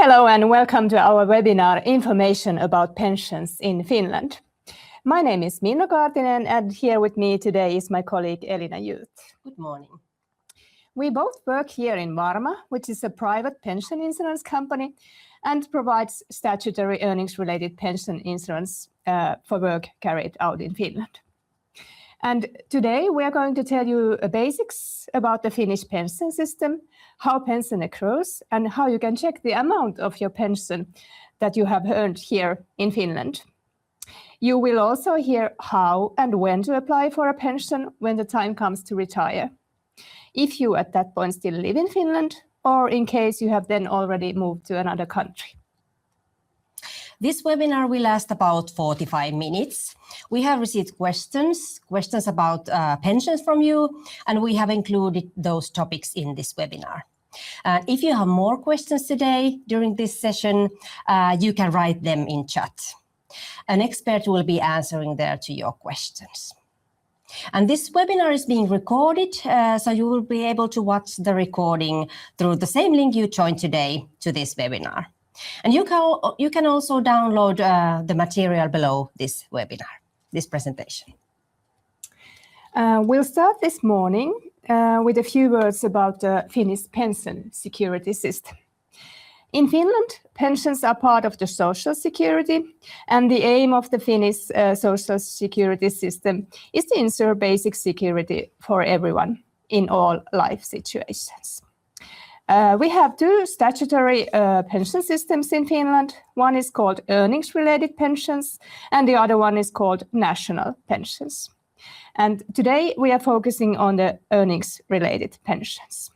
Hello and welcome to our webinar, Information about Pensions in Finland. My name is Minna Kaartinen and here with me today is my colleague Elina Youth. Good morning. We both work here in Varma, which is a private pension insurance company and provides statutory earnings-related pension insurance for work carried out in Finland. And today we are going to tell you basics about the Finnish pension system, how pension accrues, and how you can check the amount of your pension that you have earned here in Finland. You will also hear how and when to apply for a pension when the time comes to retire. If you at that point still live in Finland, or in case you have then already moved to another country. This webinar will last about 45 minutes. We have received questions about pensions from you, and we have included those topics in this webinar. If you have more questions today during this session, you can write them in chat. An expert will be answering there to your questions. And this webinar is being recorded, so you will be able to watch the recording through the same link you joined today to this webinar. And you can also download the material below this webinar, this presentation. We'll start this morning with a few words about the Finnish pension security system. In Finland, pensions are part of the social security, and the aim of the Finnish social security system is to ensure basic security for everyone in all life situations. We have two statutory pension systems in Finland. One is called earnings-related pensions, and the other one is called national pensions. And today we are focusing on the earnings-related pensions.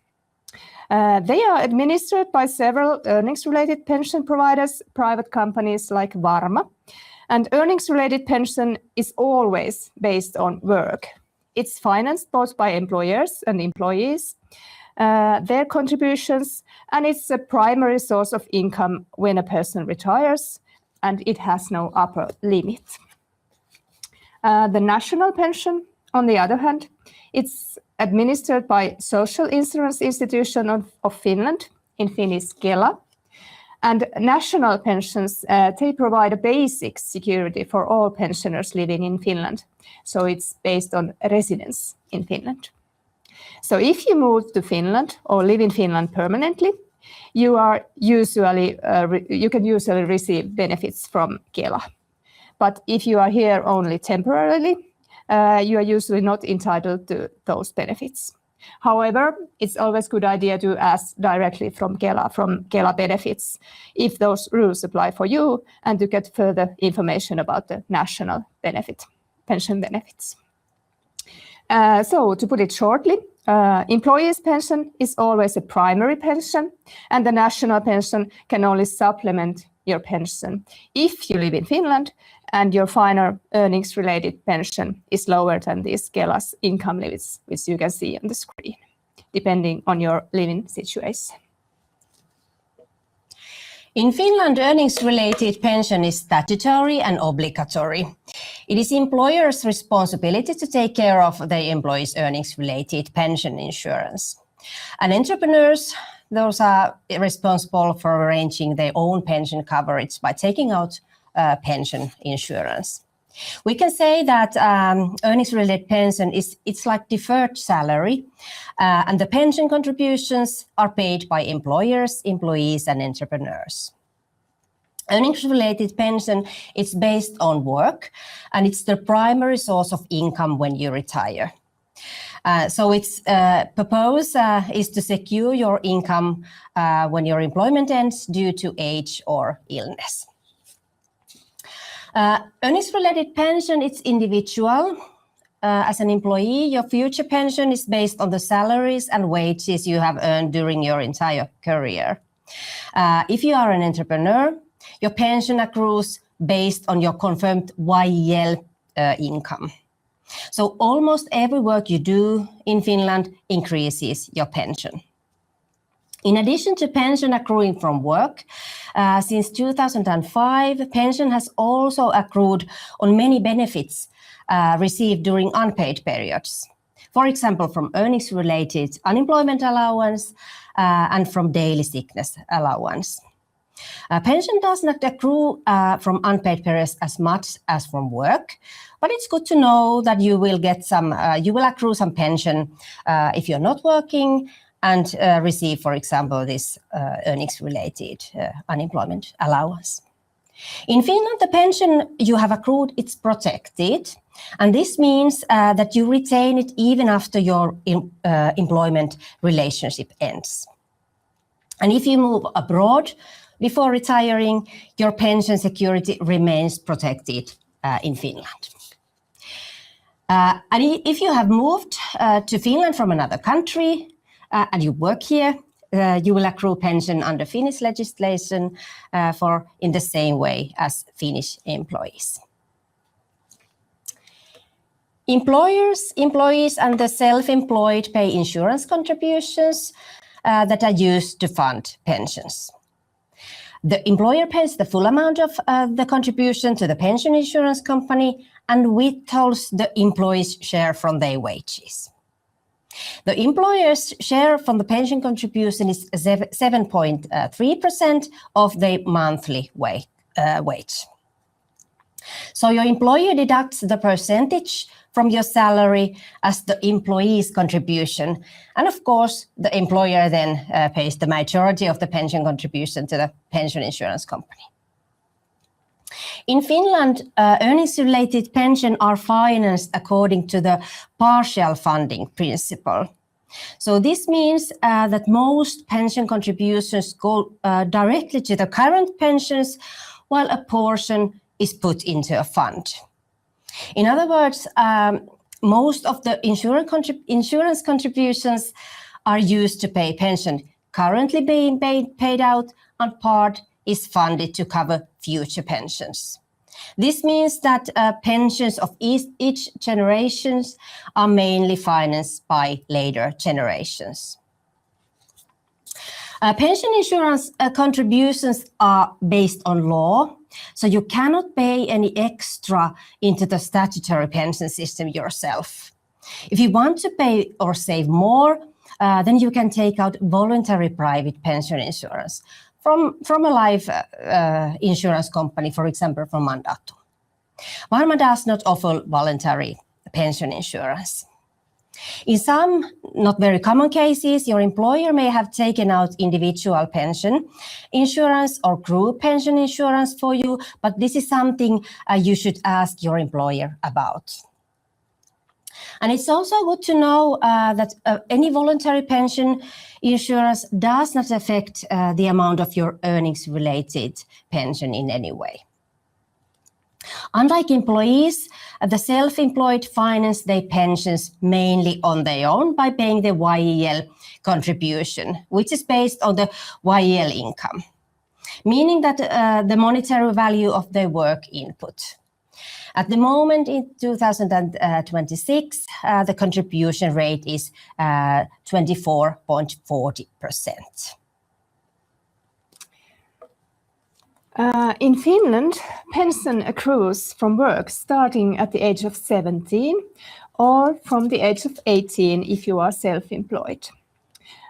They are administered by several earnings-related pension providers, private companies like Varma. And earnings-related pension is always based on work. It's financed both by employers and employees, their contributions, and it's a primary source of income when a person retires, and it has no upper limit. The national pension, on the other hand, it's administered by Social Insurance Institution of Finland, in Finnish Kela. And national pensions, they provide a basic security for all pensioners living in Finland. So it's based on residence in Finland. So if you move to Finland or live in Finland permanently, you can usually receive benefits from Kela. But if you are here only temporarily, you are usually not entitled to those benefits. However, it's always a good idea to ask directly from Kela benefits, if those rules apply for you, and to get further information about the national pension benefits. So to put it shortly, employees' pension is always a primary pension, and the national pension can only supplement your pension if you live in Finland and your final earnings-related pension is lower than these Kela's income limits, which you can see on the screen, depending on your living situation. In Finland, earnings-related pension is statutory and obligatory. It is employers' responsibility to take care of their employees' earnings-related pension insurance. And entrepreneurs, those are responsible for arranging their own pension coverage by taking out pension insurance. We can say that earnings-related pension it's like deferred salary, and the pension contributions are paid by employers, employees, and entrepreneurs. Earnings-related pension is based on work, and it's the primary source of income when you retire. So its purpose is to secure your income when your employment ends due to age or illness. Earnings-related pension, it's individual. As an employee, your future pension is based on the salaries and wages you have earned during your entire career. If you are an entrepreneur, your pension accrues based on your confirmed YEL income. So almost every work you do in Finland increases your pension. In addition to pension accruing from work, since 2005, pension has also accrued on many benefits received during unpaid periods. For example, from earnings-related unemployment allowance and from daily sickness allowance. Pension does not accrue from unpaid periods as much as from work, but it's good to know that you will accrue some pension if you're not working and receive, for example, this earnings-related unemployment allowance. In Finland, the pension you have accrued, it's protected, and this means that you retain it even after your employment relationship ends. And if you move abroad before retiring, your pension security remains protected in Finland. And if you have moved to Finland from another country and you work here, you will accrue pension under Finnish legislation in the same way as Finnish employees. Employers, employees, and the self-employed pay insurance contributions that are used to fund pensions. The employer pays the full amount of the contribution to the pension insurance company and withholds the employee's share from their wages. The employer's share from the pension contribution is 7.3% of their monthly wage. So your employer deducts the percentage from your salary as the employee's contribution. And of course, the employer then pays the majority of the pension contribution to the pension insurance company. In Finland, earnings-related pension are financed according to the partial funding principle. So this means that most pension contributions go directly to the current pensions, while a portion is put into a fund. In other words, most of the insurance contributions are used to pay pension currently being paid out, and part is funded to cover future pensions. This means that pensions of each generation are mainly financed by later generations. Pension insurance contributions are based on law, so you cannot pay any extra into the statutory pension system yourself. If you want to pay or save more, then you can take out voluntary private pension insurance from a life insurance company, for example, from Mandatum. Varma does not offer voluntary pension insurance. In some not very common cases, your employer may have taken out individual pension insurance or group pension insurance for you, but this is something you should ask your employer about. And it's also good to know that any voluntary pension insurance does not affect the amount of your earnings-related pension in any way. Unlike employees, the self-employed finance their pensions mainly on their own by paying the YEL contribution, which is based on the YEL income, meaning that the monetary value of their work input. At the moment in 2026, the contribution rate is 24.40%. In Finland, pension accrues from work starting at the age of 17 or from the age of 18 if you are self-employed.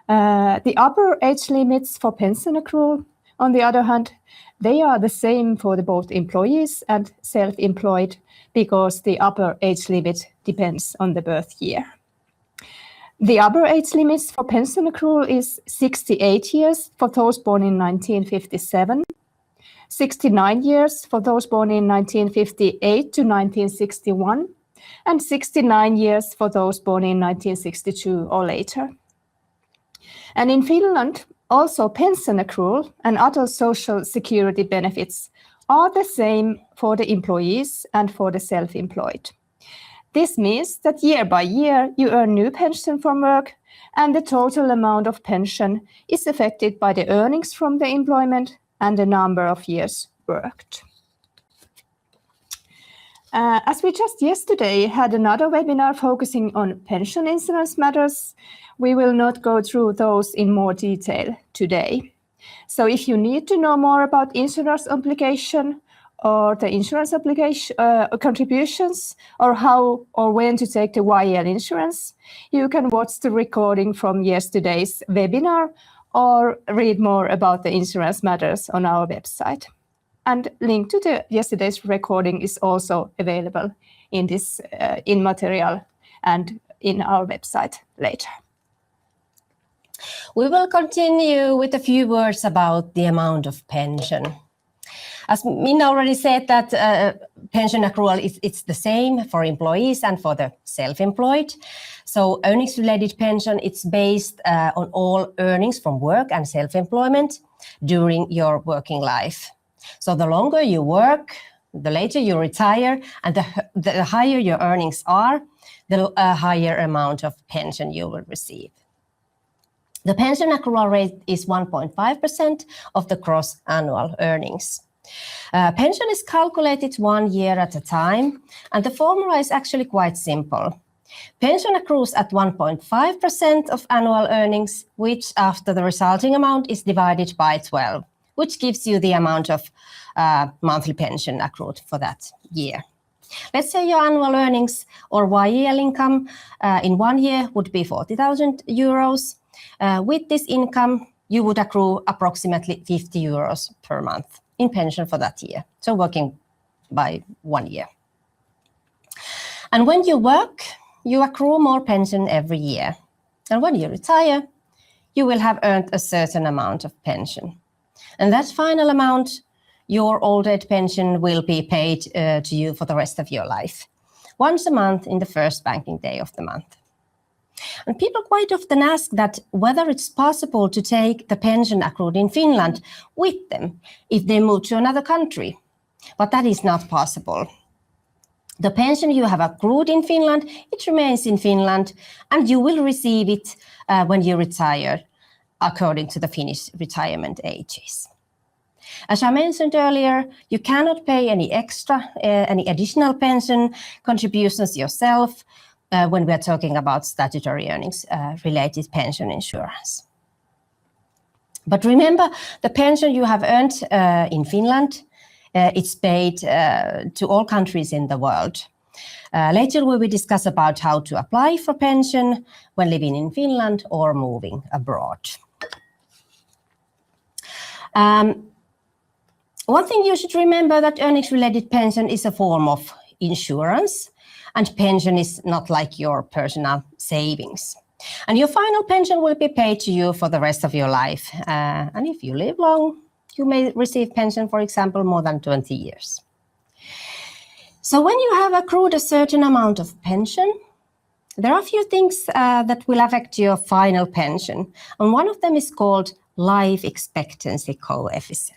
The upper age limits for pension accrual, on the other hand, they are the same for both employees and self-employed because the upper age limit depends on the birth year. The upper age limits for pension accrual is 68 years for those born in 1957, 69 years for those born in 1958 to 1961, and 69 years for those born in 1962 or later. And in Finland, also pension accrual and other social security benefits are the same for the employees and for the self-employed. This means that year by year you earn new pension from work, and the total amount of pension is affected by the earnings from the employment and the number of years worked. As we just yesterday had another webinar focusing on pension insurance matters, we will not go through those in more detail today. So if you need to know more about insurance obligation or the insurance obligation contributions, or how or when to take the YEL insurance, you can watch the recording from yesterday's webinar or read more about the insurance matters on our website. And link to yesterday's recording is also available in this in material and in our website later. We will continue with a few words about the amount of pension. As Minna already said, that pension accrual it's the same for employees and for the self-employed. So earnings-related pension, it's based on all earnings from work and self-employment during your working life. So the longer you work, the later you retire, and the higher your earnings are, the higher amount of pension you will receive. The pension accrual rate is 1.5% of the gross annual earnings. Pension is calculated 1 year at a time, and the formula is actually quite simple. Pension accrues at 1.5% of annual earnings, which after the resulting amount is divided by 12, which gives you the amount of monthly pension accrued for that year. Let's say your annual earnings or YEL income in 1 year would be 40,000 euros. With this income, you would accrue approximately 50 euros per month in pension for that year, so working by 1 year. And when you work, you accrue more pension every year. And when you retire, you will have earned a certain amount of pension. And that final amount, your old age pension, will be paid to you for the rest of your life, once a month in the first banking day of the month. And people quite often ask that whether it's possible to take the pension accrued in Finland with them if they move to another country. But that is not possible. The pension you have accrued in Finland, it remains in Finland, and you will receive it when you retire, according to the Finnish retirement ages. As I mentioned earlier, you cannot pay any additional pension contributions yourself when we are talking about statutory earnings related pension insurance. But remember, the pension you have earned in Finland, it's paid to all countries in the world. Later we will discuss about how to apply for pension when living in Finland or moving abroad. One thing you should remember that earnings-related pension is a form of insurance, and pension is not like your personal savings. And your final pension will be paid to you for the rest of your life. And if you live long, you may receive pension, for example, more than 20 years. So when you have accrued a certain amount of pension, there are a few things that will affect your final pension. And one of them is called life expectancy coefficient.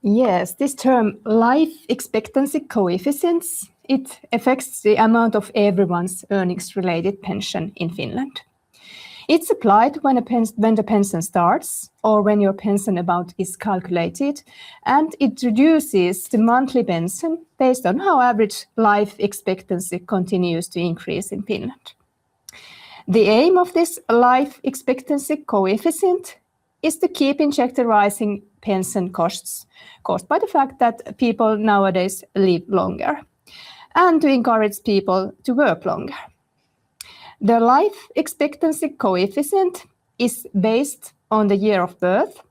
Yes, this term life expectancy coefficients, it affects the amount of everyone's earnings-related pension in Finland. It's applied when the pension starts or when your pension amount is calculated, and it reduces the monthly pension based on how average life expectancy continues to increase in Finland. The aim of this life expectancy coefficient is to keep in check the rising pension costs caused by the fact that people nowadays live longer, and to encourage people to work longer. The life expectancy coefficient is based on the year of birth,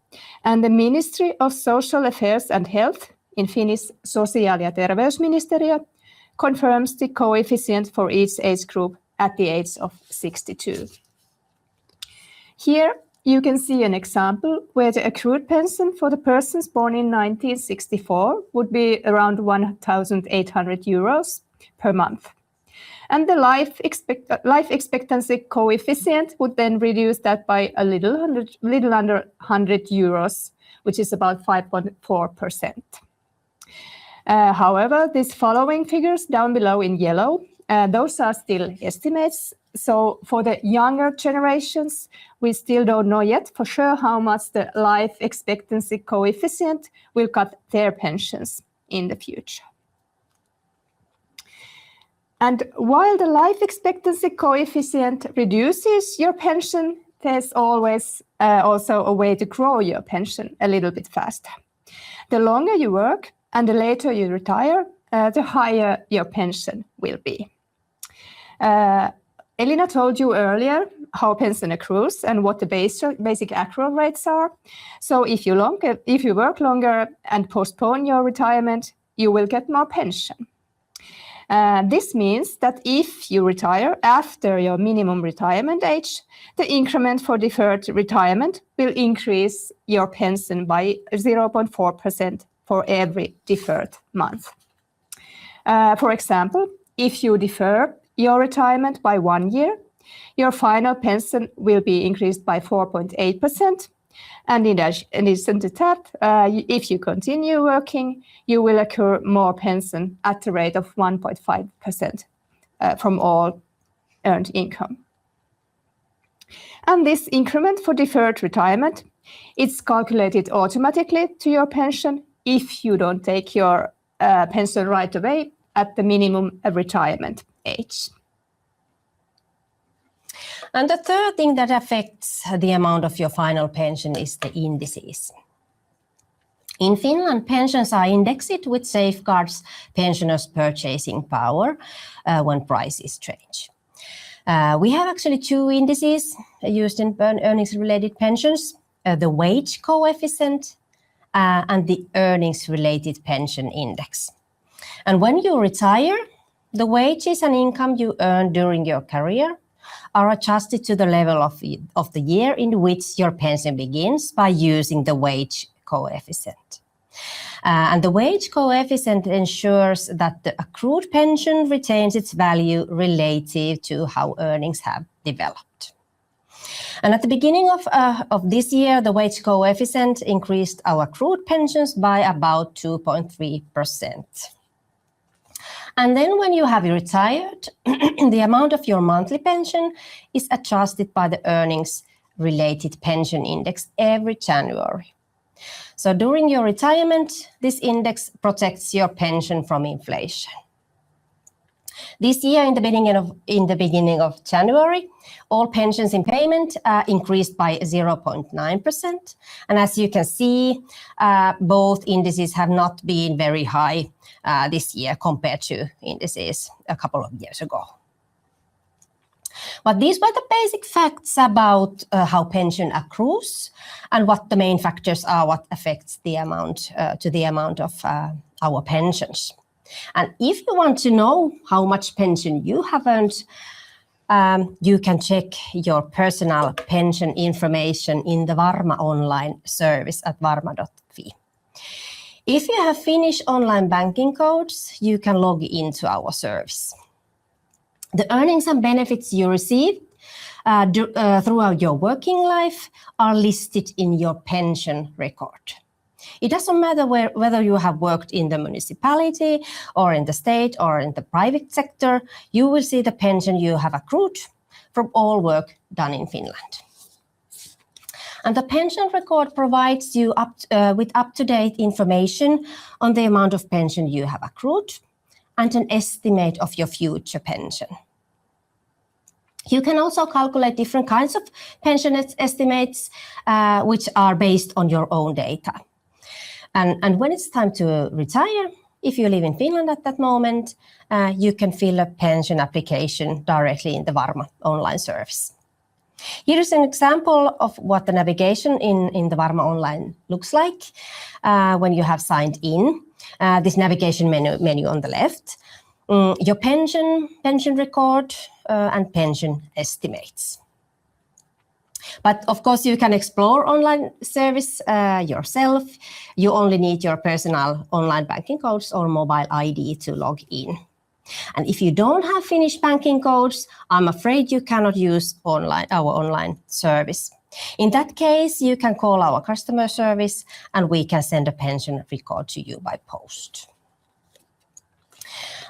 and the Ministry of Social Affairs and Health, in Finnish Sosiaali- ja terveysministeriö, confirms the coefficient for each age group at the age of 62. Here you can see an example where the accrued pension for the persons born in 1964 would be around 1,800 euros per month. And the life expectancy coefficient would then reduce that by a little under 100 euros, which is about 5.4%. However, these following figures down below in yellow, those are still estimates. So for the younger generations, we still don't know yet for sure how much the life expectancy coefficient will cut their pensions in the future. And while the life expectancy coefficient reduces your pension, there's always also a way to grow your pension a little bit faster. The longer you work and the later you retire, the higher your pension will be. Elina told you earlier how pension accrues and what the basic accrual rates are. So if you work longer and postpone your retirement, you will get more pension. This means that if you retire after your minimum retirement age, the increment for deferred retirement will increase your pension by 0.4% for every deferred month. For example, if you defer your retirement by 1 year, your final pension will be increased by 4.8%. And in addition to that, if you continue working, you will accrue more pension at the rate of 1.5% from all earned income. And this increment for deferred retirement, it's calculated automatically to your pension if you don't take your pension right away at the minimum retirement age. And the third thing that affects the amount of your final pension is the indices. In Finland, pensions are indexed, which safeguards pensioners' purchasing power when prices change. We have actually two indices used in earnings-related pensions, the wage coefficient and the earnings-related pension index. And when you retire, the wages and income you earn during your career are adjusted to the level of the year in which your pension begins by using the wage coefficient. And the wage coefficient ensures that the accrued pension retains its value relative to how earnings have developed. And at the beginning of this year, the wage coefficient increased our accrued pensions by about 2.3%. And then when you have retired, the amount of your monthly pension is adjusted by the earnings-related pension index every January. So during your retirement, this index protects your pension from inflation. This year, in the beginning of January, all pensions in payment increased by 0.9%. And as you can see, both indices have not been very high this year compared to indices a couple of years ago. But these were the basic facts about how pension accrues and what the main factors are, what affects the amount of our pensions. And if you want to know how much pension you have earned, you can check your personal pension information in the Varma online service at varma.fi. If you have Finnish online banking codes, you can log into our service. The earnings and benefits you receive throughout your working life are listed in your pension record. It doesn't matter whether you have worked in the municipality or in the state or in the private sector, you will see the pension you have accrued from all work done in Finland. And the pension record provides you with up-to-date information on the amount of pension you have accrued and an estimate of your future pension. You can also calculate different kinds of pension estimates, which are based on your own data. And when it's time to retire, if you live in Finland at that moment, you can fill a pension application directly in the Varma online service. Here is an example of what the navigation in the Varma online looks like when you have signed in. This navigation menu on the left, your pension record, and pension estimates. But of course, you can explore online service yourself. You only need your personal online banking codes or mobile ID to log in. And if you don't have Finnish banking codes, I'm afraid you cannot use our online service. In that case, you can call our customer service and we can send a pension record to you by post.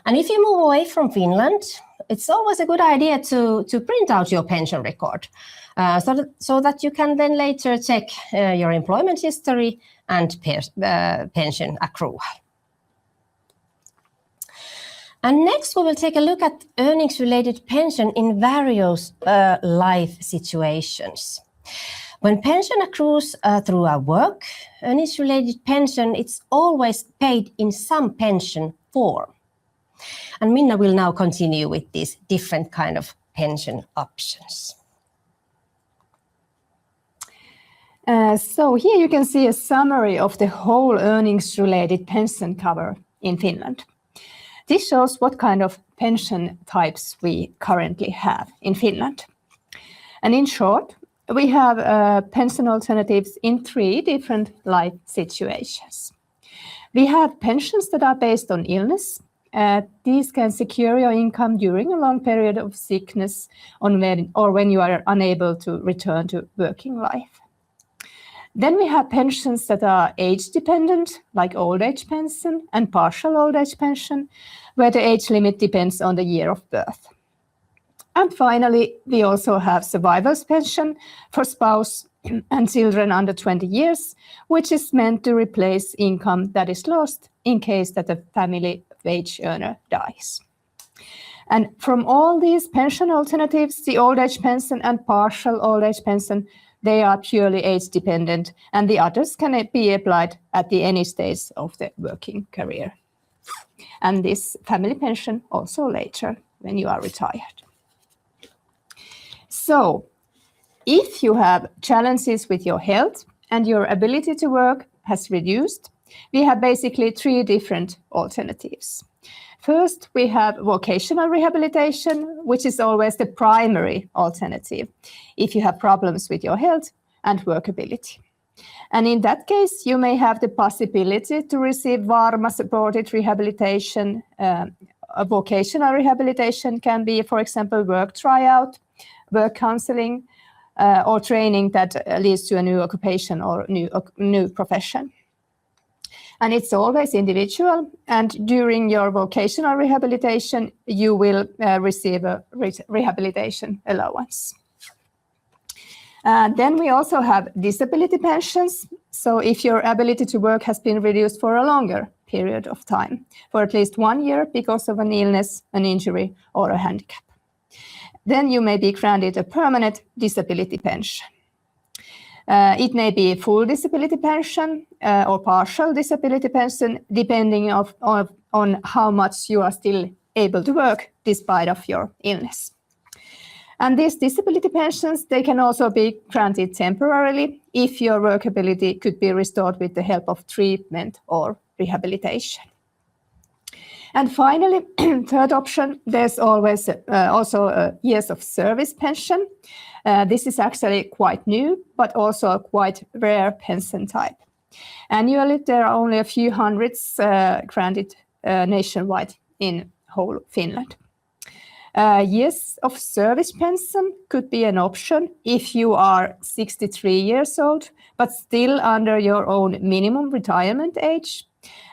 And if you move away from Finland, it's always a good idea to print out your pension record so that you can then later check your employment history and pension accrual. And next, we will take a look at earnings-related pension in various life situations. When pension accrues through our work, earnings-related pension, it's always paid in some pension form. And Minna will now continue with these different kind of pension options. So here you can see a summary of the whole earnings-related pension cover in Finland. This shows what kind of pension types we currently have in Finland. And in short, we have pension alternatives in 3 different life situations. We have pensions that are based on illness. These can secure your income during a long period of sickness or when you are unable to return to working life. Then we have pensions that are age-dependent, like old age pension and partial old age pension, where the age limit depends on the year of birth. And finally, we also have survivor's pension for spouse and children under 20 years, which is meant to replace income that is lost in case that a family wage earner dies. And from all these pension alternatives, the old age pension and partial old age pension, they are purely age dependent, and the others can be applied at any stage of the working career. And this family pension also later when you are retired. So, if you have challenges with your health and your ability to work has reduced, we have basically 3 different alternatives. First, we have vocational rehabilitation, which is always the primary alternative if you have problems with your health and workability. And in that case, you may have the possibility to receive Varma-supported rehabilitation. A vocational rehabilitation can be, for example, work tryout, work counseling, or training that leads to a new occupation or new profession. And it's always individual, and during your vocational rehabilitation, you will receive a rehabilitation allowance. Then we also have disability pensions. So if your ability to work has been reduced for a longer period of time, for at least 1 year because of an illness, an injury, or a handicap, then you may be granted a permanent disability pension. It may be full disability pension or partial disability pension, depending on how much you are still able to work despite of your illness. And these disability pensions, they can also be granted temporarily if your workability could be restored with the help of treatment or rehabilitation. And finally, third option, there's always also a years of service pension. This is actually quite new, but also a quite rare pension type. Annually, there are only a few hundreds granted nationwide in whole Finland. Years of service pension could be an option if you are 63 years old, but still under your own minimum retirement age,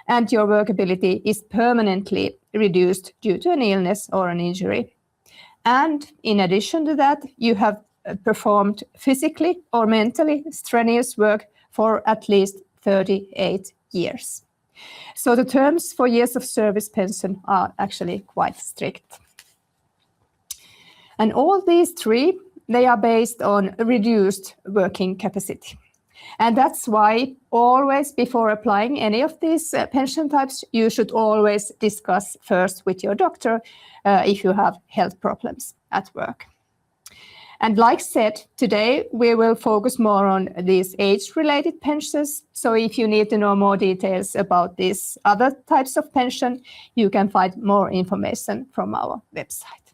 and your workability is permanently reduced due to an illness or an injury. And in addition to that, you have performed physically or mentally strenuous work for at least 38 years. So the terms for years of service pension are actually quite strict. And all these 3, they are based on reduced working capacity. And that's why always before applying any of these pension types, you should always discuss first with your doctor if you have health problems at work. And like said, today we will focus more on these age-related pensions. So if you need to know more details about these other types of pension, you can find more information from our website.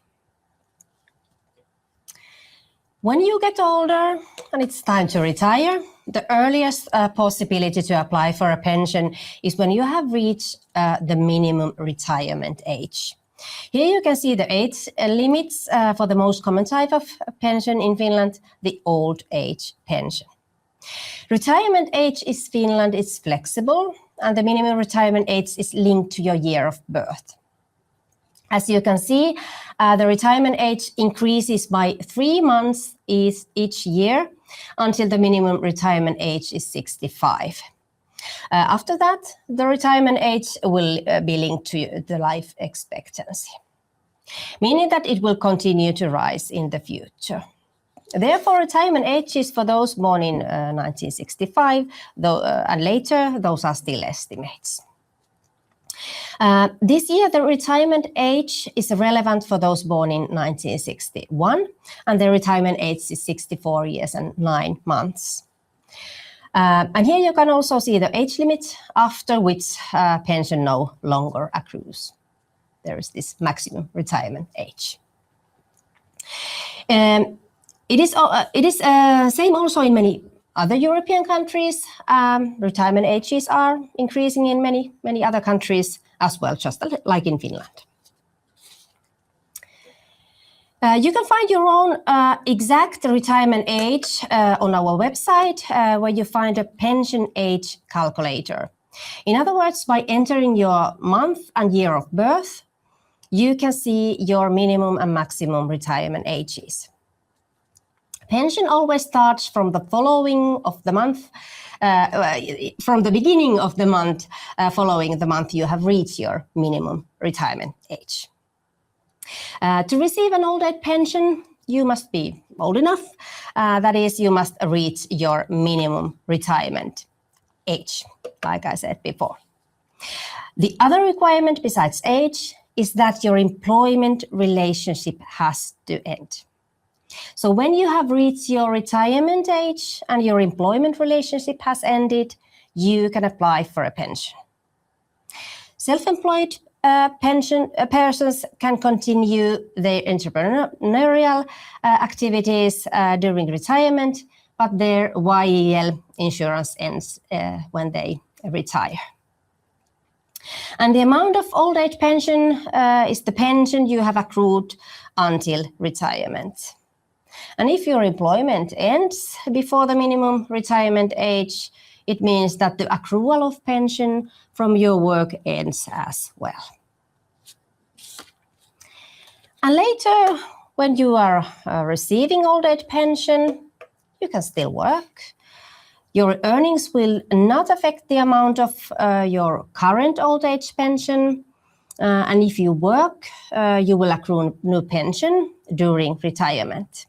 When you get older and it's time to retire, the earliest possibility to apply for a pension is when you have reached the minimum retirement age. Here you can see the age limits for the most common type of pension in Finland, the old age pension. Retirement age in Finland is flexible, and the minimum retirement age is linked to your year of birth. As you can see, the retirement age increases by 3 months each year until the minimum retirement age is 65. After that, the retirement age will be linked to the life expectancy, meaning that it will continue to rise in the future. Therefore, retirement ages for those born in 1965 and later, those are still estimates. This year, the retirement age is relevant for those born in 1961, and the retirement age is 64 years and 9 months. And here you can also see the age limit after which pension no longer accrues. There is this maximum retirement age. It is same also in many other European countries. Retirement ages are increasing in many other countries as well, just like in Finland. You can find your own exact retirement age on our website, where you find a pension age calculator. In other words, by entering your month and year of birth, you can see your minimum and maximum retirement ages. Pension always starts from the following of the month, from the beginning of the month following the month you have reached your minimum retirement age. To receive an old age pension, you must be old enough. That is, you must reach your minimum retirement age, like I said before. The other requirement besides age is that your employment relationship has to end. So when you have reached your retirement age and your employment relationship has ended, you can apply for a pension. Self-employed persons can continue their entrepreneurial activities during retirement, but their YEL insurance ends when they retire. And the amount of old age pension is the pension you have accrued until retirement. And if your employment ends before the minimum retirement age, it means that the accrual of pension from your work ends as well. And later, when you are receiving old age pension, you can still work. Your earnings will not affect the amount of your current old age pension. And if you work, you will accrue new pension during retirement.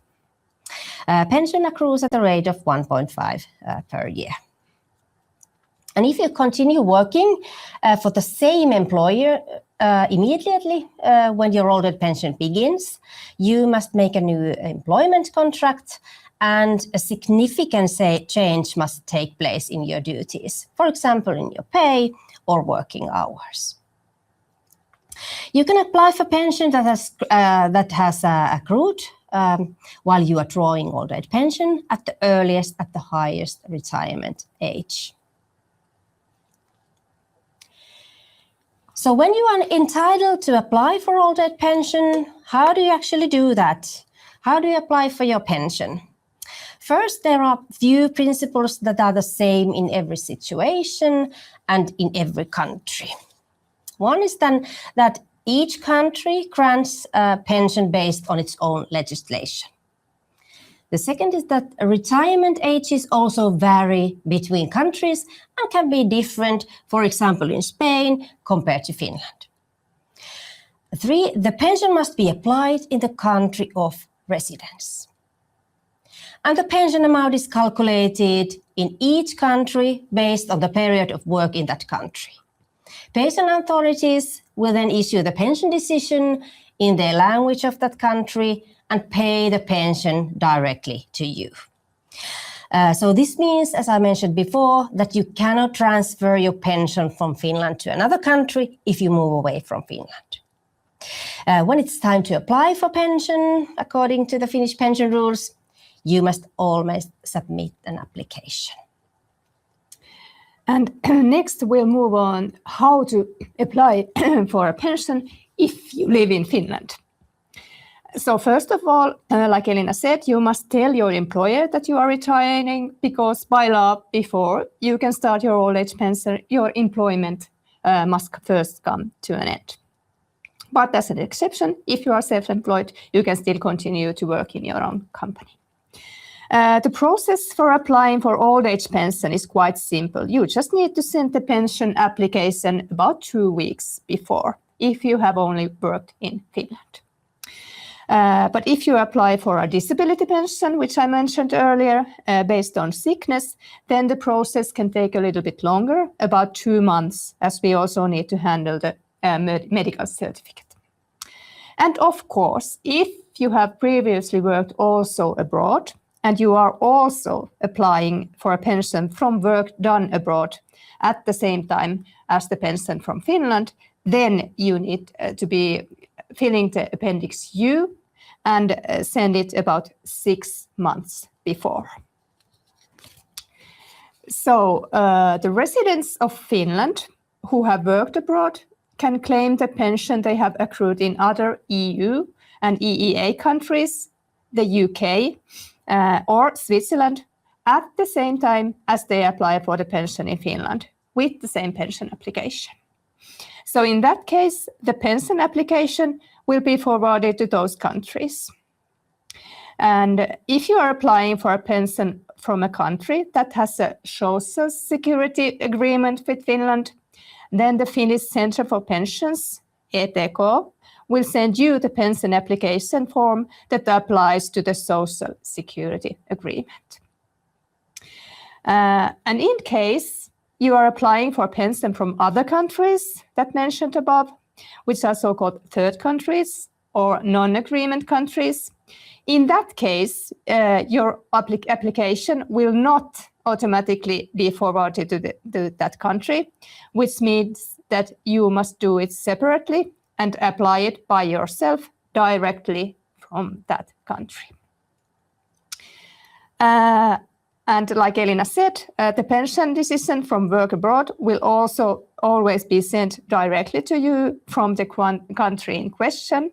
Pension accrues at a rate of 1.5 per year. And if you continue working for the same employer immediately when your old age pension begins, you must make a new employment contract, and a significant change must take place in your duties, for example, in your pay or working hours. You can apply for pension that has accrued while you are drawing old age pension at the earliest, at the highest retirement age. So when you are entitled to apply for old age pension, how do you actually do that? How do you apply for your pension? First, there are few principles that are the same in every situation and in every country. One is then that each country grants a pension based on its own legislation. The second is that retirement ages also vary between countries and can be different, for example, in Spain compared to Finland. 3, the pension must be applied in the country of residence. And the pension amount is calculated in each country based on the period of work in that country. Pension authorities will then issue the pension decision in the language of that country and pay the pension directly to you. So this means, as I mentioned before, that you cannot transfer your pension from Finland to another country if you move away from Finland. When it's time to apply for pension, according to the Finnish pension rules, you must always submit an application. And next we'll move on how to apply for a pension if you live in Finland. So first of all, like Elina said, you must tell your employer that you are retiring, because by law, before you can start your old age pension, your employment must first come to an end. But as an exception, if you are self-employed, you can still continue to work in your own company. The process for applying for old age pension is quite simple. You just need to send the pension application about 2 weeks before, if you have only worked in Finland. But if you apply for a disability pension, which I mentioned earlier, based on sickness, then the process can take a little bit longer, about 2 months, as we also need to handle the medical certificate. And of course, if you have previously worked also abroad, and you are also applying for a pension from work done abroad at the same time as the pension from Finland, then you need to be filling the Appendix U and send it about 6 months before. So the residents of Finland who have worked abroad can claim the pension they have accrued in other EU and EEA countries, the UK or Switzerland, at the same time as they apply for the pension in Finland with the same pension application. So in that case, the pension application will be forwarded to those countries. And if you are applying for a pension from a country that has a social security agreement with Finland, then the Finnish Center for Pensions, ETK, will send you the pension application form that applies to the social security agreement. And in case you are applying for pension from other countries that mentioned above, which are so-called third countries or non-agreement countries, in that case, your application will not automatically be forwarded to that country, which means that you must do it separately and apply it by yourself directly from that country. And like Elina said, the pension decision from work abroad will also always be sent directly to you from the country in question,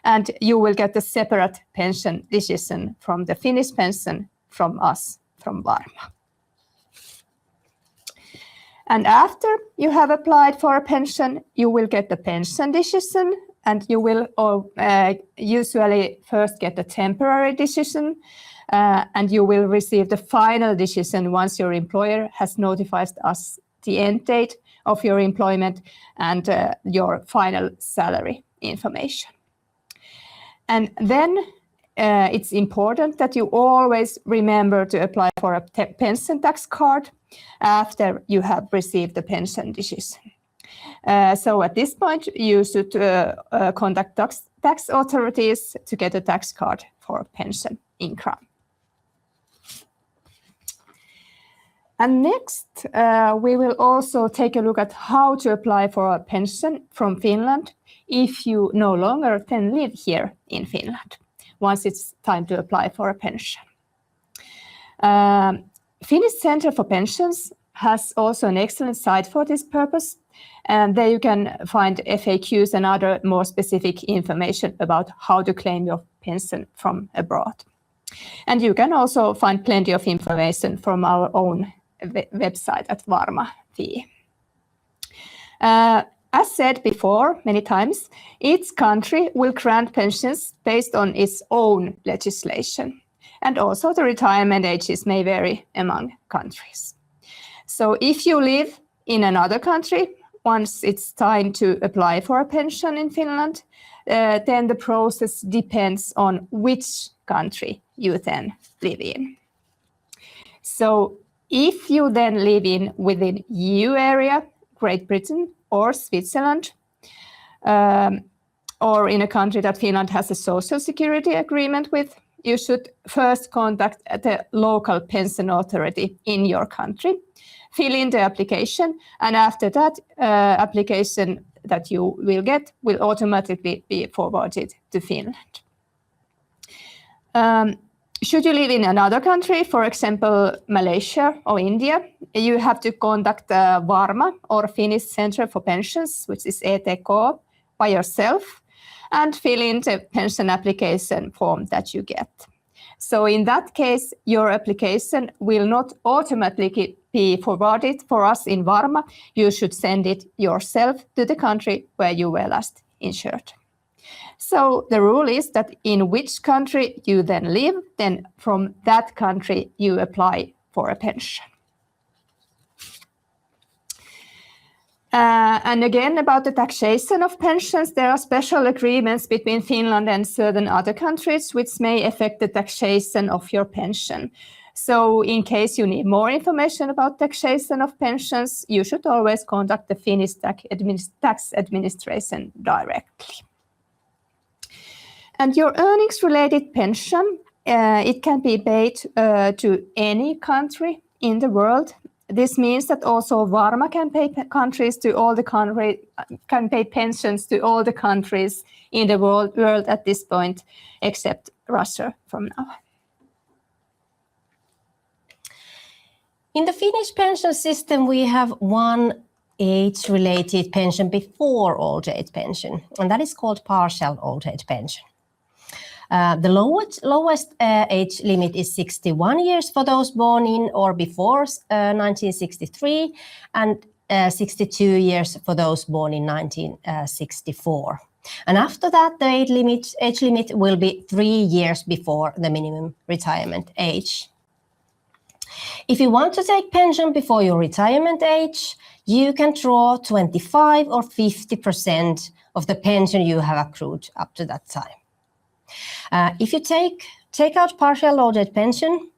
and you will get a separate pension decision from the Finnish pension from us, from Varma. And after you have applied for a pension, you will get the pension decision, and you will usually first get a temporary decision, and you will receive the final decision once your employer has notified us the end date of your employment and your final salary information. And then it's important that you always remember to apply for a pension tax card after you have received the pension decision. So at this point, you should contact tax authorities to get a tax card for pension income. And next, we will also take a look at how to apply for a pension from Finland if you no longer can live here in Finland, once it's time to apply for a pension. Finnish Center for Pensions has also an excellent site for this purpose, and there you can find FAQs and other more specific information about how to claim your pension from abroad. And you can also find plenty of information from our own website at Varma.fi. As said before many times, each country will grant pensions based on its own legislation, and also the retirement ages may vary among countries. So if you live in another country, once it's time to apply for a pension in Finland, then the process depends on which country you then live in. So if you then live within EU area, Great Britain or Switzerland, or in a country that Finland has a social security agreement with, you should first contact the local pension authority in your country, fill in the application, and after that, application that you will get will automatically be forwarded to Finland. Should you live in another country, for example, Malaysia or India, you have to contact Varma or Finnish Center for Pensions, which is ETK, by yourself, and fill in the pension application form that you get. So in that case, your application will not automatically be forwarded for us in Varma. You should send it yourself to the country where you were last insured. So the rule is that in which country you then live, then from that country you apply for a pension. And again, about the taxation of pensions, there are special agreements between Finland and certain other countries which may affect the taxation of your pension. So in case you need more information about taxation of pensions, you should always contact the Finnish tax administration directly. And your earnings-related pension it can be paid to any country in the world. This means that also Varma can pay pensions to all the countries in the world at this point, except Russia from now. In the Finnish pension system, we have one age-related pension before old age pension, and that is called partial old age pension. The lowest age limit is 61 years for those born in or before 1963, and 62 years for those born in 1964. And after that, the age limit will be 3 years before the minimum retirement age. If you want to take pension before your retirement age, you can draw 25 or 50% of the pension you have accrued up to that time. If you take out partial loaded pension,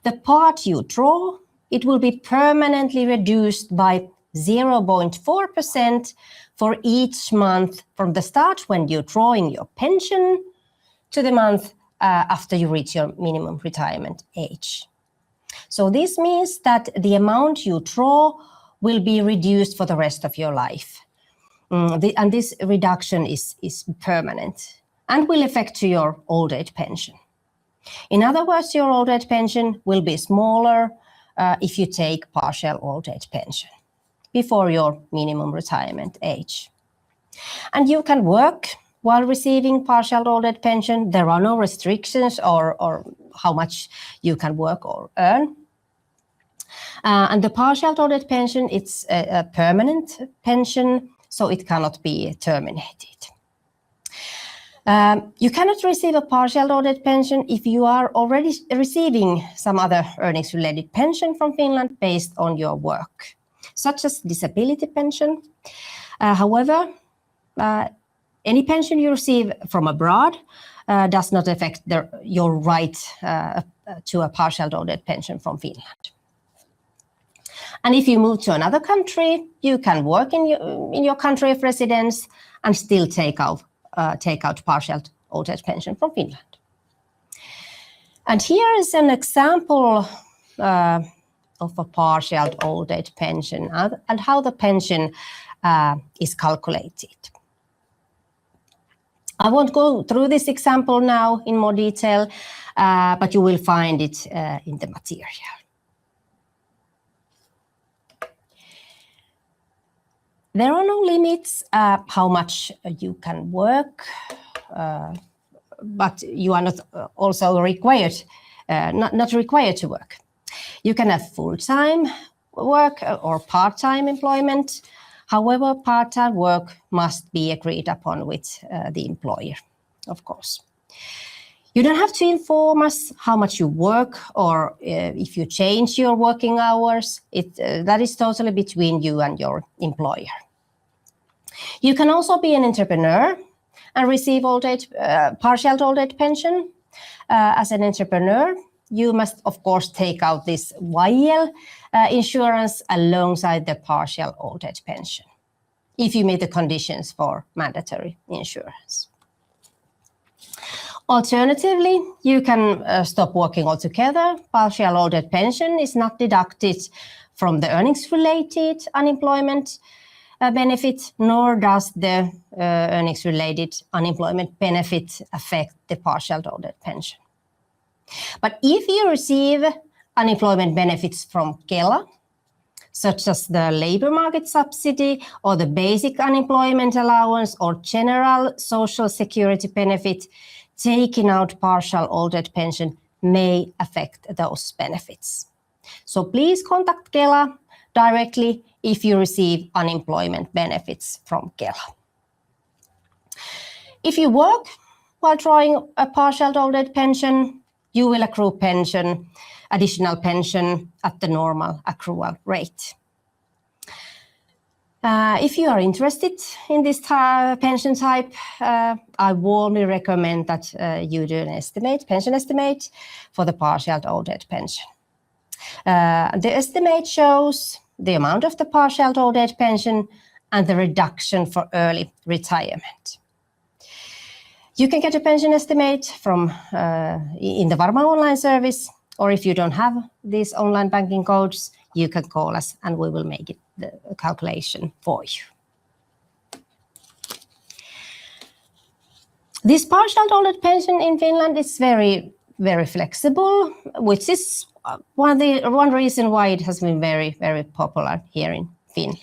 the part you draw, it will be permanently reduced by 0.4% for each month from the start when you're drawing your pension to the month after you reach your minimum retirement age. So this means that the amount you draw will be reduced for the rest of your life. And this reduction is permanent and will affect to your old age pension. In other words, your old age pension will be smaller if you take partial old age pension before your minimum retirement age. And you can work while receiving partial old age pension. There are no restrictions or how much you can work or earn. And the partial old age pension, it's a permanent pension, so it cannot be terminated. You cannot receive a partial old age pension if you are already receiving some other earnings-related pension from Finland based on your work, such as disability pension. However, any pension you receive from abroad does not affect your right to a partial old age pension from Finland. And if you move to another country, you can work in your country of residence and still take out partial old age pension from Finland. And here is an example of a partial old age pension and how the pension is calculated. I won't go through this example now in more detail, but you will find it in the material. There are no limits how much you can work, but you are not also required, not required to work. You can have full-time work or part-time employment. However, part-time work must be agreed upon with the employer, of course. You don't have to inform us how much you work or if you change your working hours. That is totally between you and your employer. You can also be an entrepreneur and receive partial old age pension. As an entrepreneur, you must, of course, take out this YEL insurance alongside the partial old age pension if you meet the conditions for mandatory insurance. Alternatively, you can stop working altogether. Partial old age pension is not deducted from the earnings-related unemployment benefit, nor does the earnings-related unemployment benefit affect the partial old age pension. But if you receive unemployment benefits from Kela, such as the labor market subsidy or the basic unemployment allowance or general social security benefit, taking out partial old age pension may affect those benefits. So please contact Kela directly if you receive unemployment benefits from Kela. If you work while drawing a partial old age pension, you will accrue additional pension at the normal accrual rate. If you are interested in this pension type, I warmly recommend that you do an pension estimate for the partial old age pension. The estimate shows the amount of the partial old age pension and the reduction for early retirement. You can get a pension estimate from in the Varma online service, or if you don't have these online banking codes, you can call us and we will make the calculation for you. This partial pension in Finland is very, very flexible, which is one reason why it has been very, very popular here in Finland.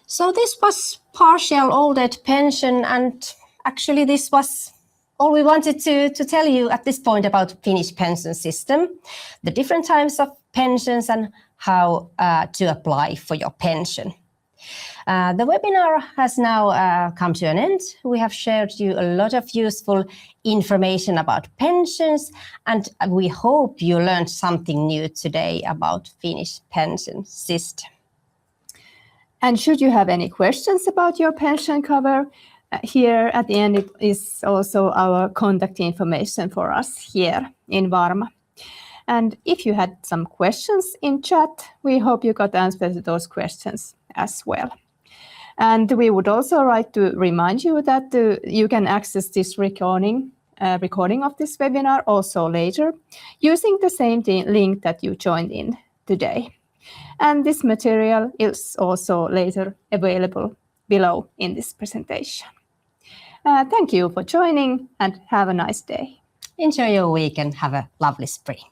So this was partial old age pension, and actually this was all we wanted to tell you at this point about Finnish pension system, the different types of pensions and how to apply for your pension. The webinar has now come to an end. We have shared you a lot of useful information about pensions, and we hope you learned something new today about Finnish pension system. And should you have any questions about your pension cover, here at the end it is also our contact information for us here in Varma. And if you had some questions in chat, we hope you got answers to those questions as well. And we would also like to remind you that you can access this recording of this webinar also later using the same link that you joined in today. And this material is also later available below in this presentation. Thank you for joining and have a nice day. Enjoy your week and have a lovely spring.